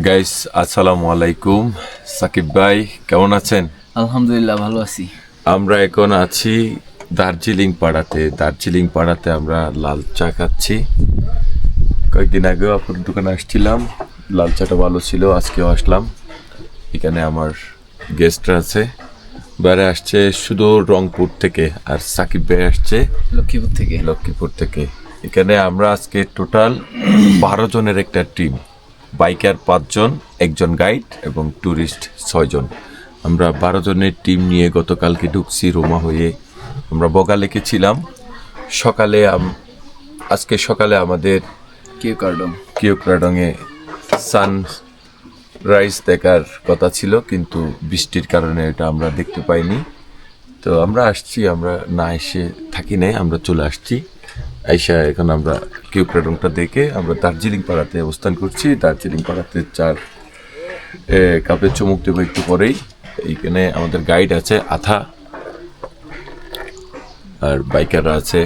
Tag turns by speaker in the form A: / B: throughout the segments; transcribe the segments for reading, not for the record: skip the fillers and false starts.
A: Guys আসসালামু আলাইকুম। সাকিব ভাই কেমন আছেন?
B: আলহামদুলিল্লাহ ভালো আছি।
A: আমরা এখন আছি দার্জিলিং পাড়াতে আমরা লাল চা খাচ্ছি। কয়েকদিন আগেও আপনার দোকানে আসছিলাম, লাল চাটা ভালো ছিল, আজকেও আসলাম। এখানে আমার গেস্টরা আছে, বাইরে আসছে শুধু রংপুর থেকে, আর সাকিব ভাই আসছে লক্ষ্মীপুর থেকে। এখানে আমরা আজকে টোটাল 12 জনের একটা টিম, বাইকার 5 জন, একজন গাইড এবং ট্যুরিস্ট 6 জন। আমরা 12 জনের টিম নিয়ে গতকালকে ঢুকছি রোমা হয়ে। আমরা বগালেকে ছিলাম সকালে। আজকে সকালে আমাদের কিউকার্ডংয়ে সানরাইজ দেখার কথা ছিল, কিন্তু বৃষ্টির কারণে এটা আমরা দেখতে পাইনি। তো আমরা আসছি, আমরা না এসে থাকি নাই, আমরা চলে আসছি। আইসা এখন আমরা কিউকার্ডংটা দেখে আমরা দার্জিলিং পাড়াতে অবস্থান করছি। দার্জিলিং পাড়াতে 4 কাপে চুমুক দেবো একটু পরেই। এইখানে আমাদের গাইড আছে আথা, আর বাইকাররা আছে।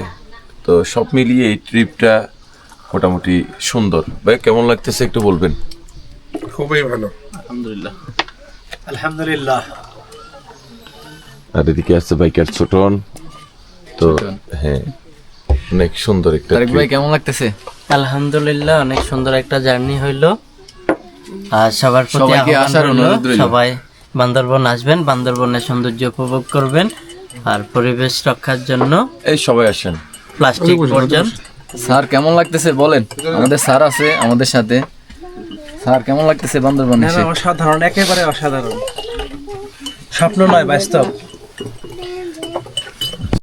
A: তো সব মিলিয়ে এই ট্রিপটা মোটামুটি সুন্দর। ভাই কেমন লাগতেছে একটু বলবেন?
C: খুবই ভালো,
B: আলহামদুলিল্লাহ।
A: আর এদিকে আছে বাইকার ছোটন। তো হ্যাঁ, অনেক সুন্দর একটা
B: তারেক ভাই
A: trip।
B: কেমন লাগতেছে?
D: আলহামদুলিল্লাহ, অনেক সুন্দর একটা জার্নি হইলো। আর সবার প্রতি
B: সবাইকে
D: আহ্বান
B: আসার
D: রইলো,
B: অনুরোধ রইলো।
D: সবাই বান্দরবন আসবেন, বান্দরবনের সৌন্দর্য উপভোগ করবেন। আর পরিবেশ রক্ষার জন্য
A: এই সবাই আসেন।
D: প্লাস্টিক বর্জন।
B: স্যার কেমন লাগতেছে বলেন? আমাদের স্যার আছে আমাদের সাথে। স্যার কেমন লাগতেছে বান্দরবান এসে?
E: অসাধারণ, একেবারে অসাধারণ, স্বপ্ন নয় বাস্তব।